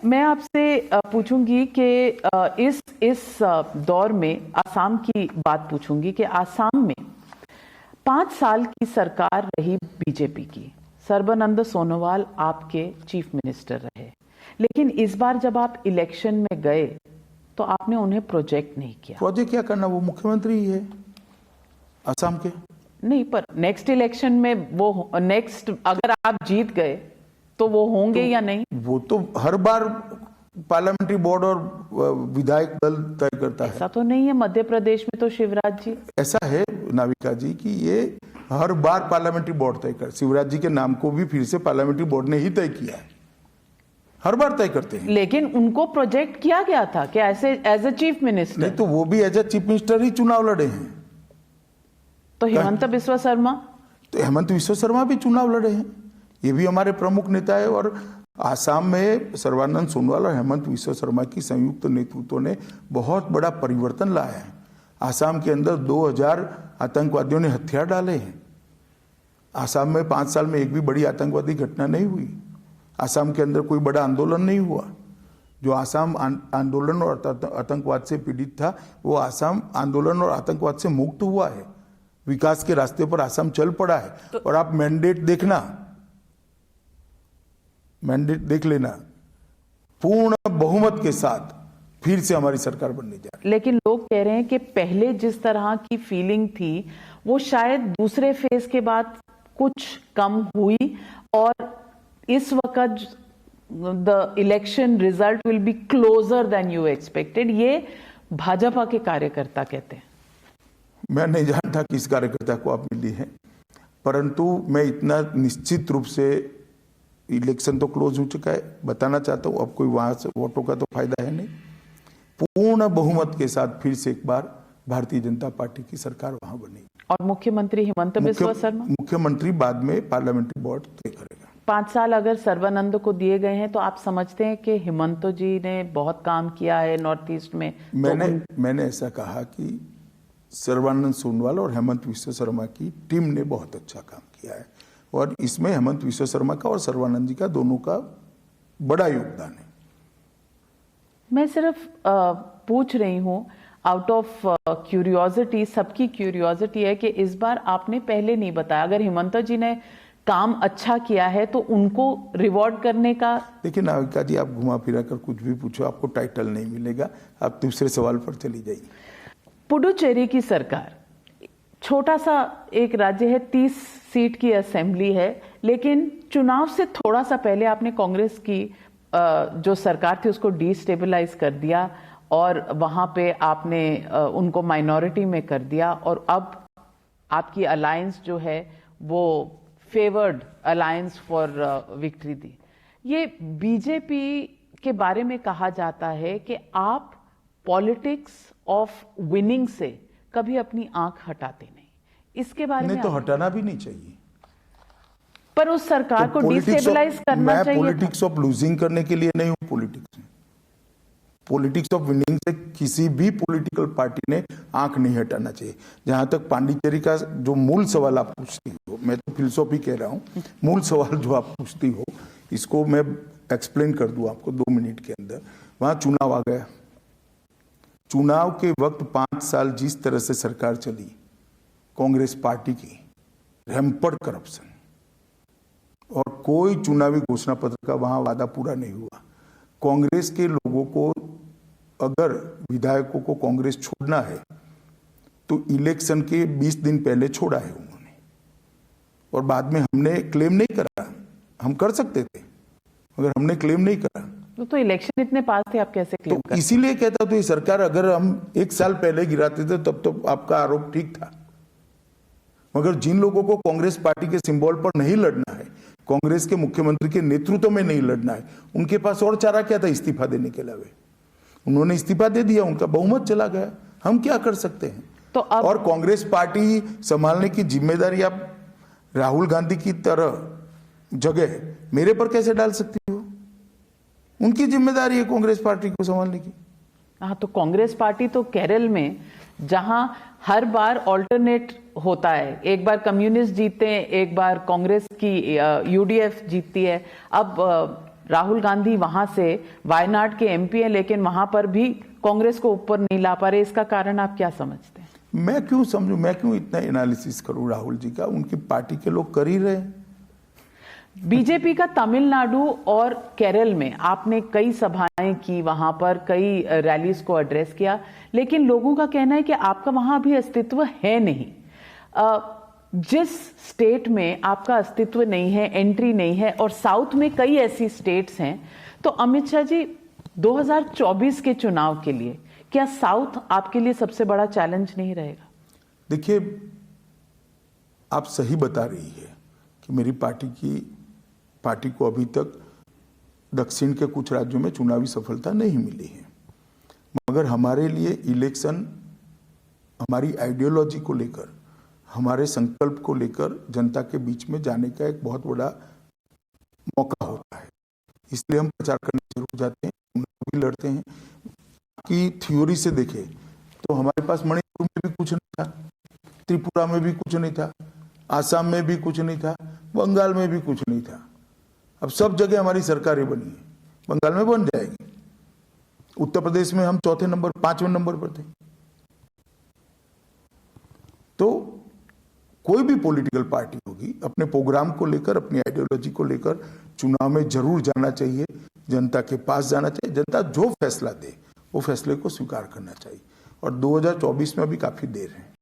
मैं आपसे पूछूंगी कि इस दौर में आसाम की बात पूछूंगी कि आसाम में 5 साल की सरकार रही बीजेपी की। सर्बानंद सोनोवाल आपके चीफ मिनिस्टर रहे, लेकिन इस बार जब आप इलेक्शन में गए तो आपने उन्हें प्रोजेक्ट नहीं किया। प्रोजेक्ट क्या करना, वो मुख्यमंत्री ही है आसाम के। नहीं, पर नेक्स्ट इलेक्शन में वो नेक्स्ट अगर आप जीत गए तो वो होंगे या नहीं? वो तो हर बार पार्लियामेंट्री बोर्ड और विधायक दल तय करता है। ऐसा तो नहीं है, मध्य प्रदेश में तो शिवराज जी। ऐसा है नाविका जी कि ये हर बार पार्लियामेंट्री बोर्ड तय कर, शिवराज जी के नाम को भी फिर से पार्लियामेंट्री बोर्ड ने ही तय किया है, हर बार तय करते हैं। लेकिन उनको प्रोजेक्ट किया गया था कि ऐसे एज ए चीफ मिनिस्टर। नहीं तो वो भी एज ए चीफ मिनिस्टर ही चुनाव लड़े हैं। तो हेमंत बिस्वा शर्मा, तो हेमंत बिस्वा शर्मा भी चुनाव लड़े हैं, ये भी हमारे प्रमुख नेता है। और आसाम में सर्बानंद सोनोवाल और हेमंत बिस्वा शर्मा की संयुक्त नेतृत्व ने बहुत बड़ा परिवर्तन लाया है। आसाम के अंदर 2000 आतंकवादियों ने हथियार डाले हैं। आसाम में 5 साल में एक भी बड़ी आतंकवादी घटना नहीं हुई। आसाम के अंदर कोई बड़ा आंदोलन नहीं हुआ। जो आसाम आंदोलन और आतंकवाद से पीड़ित था, वो आसाम आंदोलन और आतंकवाद से मुक्त हुआ है। विकास के रास्ते पर आसाम चल पड़ा है। और आप मैंडेट देख लेना, पूर्ण बहुमत के साथ फिर से हमारी सरकार बनने जा रही है। लेकिन लोग कह रहे हैं कि पहले जिस तरह की फीलिंग थी वो शायद दूसरे फेज के बाद कुछ कम हुई, और इस वक्त the election result will be closer then you expected. ये भाजपा के कार्यकर्ता कहते हैं। मैं नहीं जानता किस कार्यकर्ता को आप मिली है, परंतु मैं इतना निश्चित रूप से, इलेक्शन तो क्लोज हो चुका है, बताना चाहता हूं। अब कोई वहां से वोटों का तो फायदा है नहीं। पूर्ण बहुमत के साथ फिर से एक बार भारतीय जनता पार्टी की सरकार वहां बनेगी। और मुख्यमंत्री हेमंत बिस्वा शर्मा? मुख्यमंत्री बाद में पार्लियामेंट्री बोर्ड तय करेगा। 5 साल अगर सर्बानंद को दिए गए हैं तो आप समझते हैं कि हेमंत जी ने बहुत काम किया है नॉर्थ ईस्ट में? मैंने ऐसा कहा कि सर्बानंद सोनोवाल और हेमंत बिस्वा शर्मा की टीम ने बहुत अच्छा काम किया है, और इसमें हेमंत बिस्वा शर्मा का और सर्बानंद जी का दोनों का बड़ा योगदान है। मैं सिर्फ पूछ रही हूं आउट ऑफ क्यूरियोसिटी, सबकी क्यूरियोसिटी है कि इस बार आपने पहले नहीं बताया। अगर हेमंत जी ने काम अच्छा किया है तो उनको रिवॉर्ड करने का। देखिए नाविका जी, आप घुमा फिरा कर कुछ भी पूछो, आपको टाइटल नहीं मिलेगा। आप दूसरे सवाल पर चली जाइए। पुडुचेरी की सरकार, छोटा सा एक राज्य है, 30 सीट की असेंबली है, लेकिन चुनाव से थोड़ा सा पहले आपने कांग्रेस की जो सरकार थी उसको डिस्टेबलाइज कर दिया, और वहां पे आपने उनको माइनॉरिटी में कर दिया, और अब आपकी अलायंस जो है वो फेवर्ड अलायंस फॉर विक्ट्री दी। ये बीजेपी के बारे में कहा जाता है कि आप पॉलिटिक्स ऑफ विनिंग से कभी अपनी आंख हटाते नहीं। इसके बारे में तो हटाना भी नहीं चाहिए, पर उस सरकार को डिस्टेबलाइज करना चाहिए। मैं पॉलिटिक्स ऑफ लूजिंग करने के लिए नहीं हूं। पॉलिटिक्स ऑफ विनिंग से किसी भी पॉलिटिकल पार्टी ने आंख नहीं हटाना चाहिए। जहां तक पांडिचेरी का जो मूल सवाल आप पूछती हो, मैं तो फिलोसॉफी कह रहा हूं, मूल सवाल जो आप पूछती हो इसको मैं एक्सप्लेन कर दूं आपको 2 मिनट के अंदर। वहां चुनाव आ गया। चुनाव के वक्त 5 साल जिस तरह से सरकार चली कांग्रेस पार्टी की, रैम्पर्ट करप्शन, और कोई चुनावी घोषणा पत्र का वहां वादा पूरा नहीं हुआ। कांग्रेस के लोगों को, अगर विधायकों को कांग्रेस छोड़ना है तो इलेक्शन के 20 दिन पहले छोड़ा है उन्होंने, और बाद में हमने क्लेम नहीं करा। हम कर सकते थे मगर हमने क्लेम नहीं करा। तो इलेक्शन इतने पास थे, आप कैसे क्लेम तो इसीलिए कहता तो ये सरकार, अगर हम 1 साल पहले गिराते थे तब तो आपका आरोप ठीक था। मगर जिन लोगों को कांग्रेस पार्टी के सिंबल पर नहीं लड़ना है, कांग्रेस के मुख्यमंत्री के नेतृत्व में नहीं लड़ना है, उनके पास और चारा क्या था इस्तीफा देने के अलावा? उन्होंने इस्तीफा दे दिया, उनका बहुमत चला गया। हम क्या कर सकते हैं? तो अब और कांग्रेस पार्टी संभालने की जिम्मेदारी आप राहुल गांधी की तरह जगह मेरे पर कैसे डाल सकती हो? उनकी जिम्मेदारी है कांग्रेस पार्टी को संभालने की। हाँ, तो कांग्रेस पार्टी तो केरल में, जहां हर बार ऑल्टरनेट होता है, एक बार कम्युनिस्ट जीतते हैं, एक बार कांग्रेस की यूडीएफ जीतती है। अब राहुल गांधी वहां से वायनाड के एमपी है, लेकिन वहां पर भी कांग्रेस को ऊपर नहीं ला पा रहे। इसका कारण आप क्या समझते हैं? मैं क्यों समझूं, मैं क्यों इतना एनालिसिस करूं राहुल जी का? उनकी पार्टी के लोग कर ही रहे हैं। बीजेपी का तमिलनाडु और केरल में आपने कई सभाएं की, वहां पर कई रैलीज को एड्रेस किया, लेकिन लोगों का कहना है कि आपका वहां भी अस्तित्व है नहीं। जिस स्टेट में आपका अस्तित्व नहीं है, एंट्री नहीं है, और साउथ में कई ऐसी स्टेट्स हैं, तो अमित शाह जी 2024 के चुनाव के लिए क्या साउथ आपके लिए सबसे बड़ा चैलेंज नहीं रहेगा? देखिए, आप सही बता रही है कि मेरी पार्टी को अभी तक दक्षिण के कुछ राज्यों में चुनावी सफलता नहीं मिली है, मगर हमारे लिए इलेक्शन हमारी आइडियोलॉजी को लेकर, हमारे संकल्प को लेकर जनता के बीच में जाने का एक बहुत बड़ा मौका होता है। इसलिए हम प्रचार करने जरूर जाते हैं, चुनाव भी लड़ते हैं। कि थ्योरी से देखें तो हमारे पास मणिपुर में भी कुछ नहीं था, त्रिपुरा में भी कुछ नहीं था, आसाम में भी कुछ नहीं था, बंगाल में भी कुछ नहीं था। अब सब जगह हमारी सरकारें बनी है, बंगाल में बन जाएगी। उत्तर प्रदेश में हम 5वें नंबर पर थे। तो कोई भी पॉलिटिकल पार्टी होगी, अपने प्रोग्राम को लेकर, अपनी आइडियोलॉजी को लेकर चुनाव में जरूर जाना चाहिए, जनता के पास जाना चाहिए। जनता जो फैसला दे वो फैसले को स्वीकार करना चाहिए, और 2024 में अभी काफी देर है।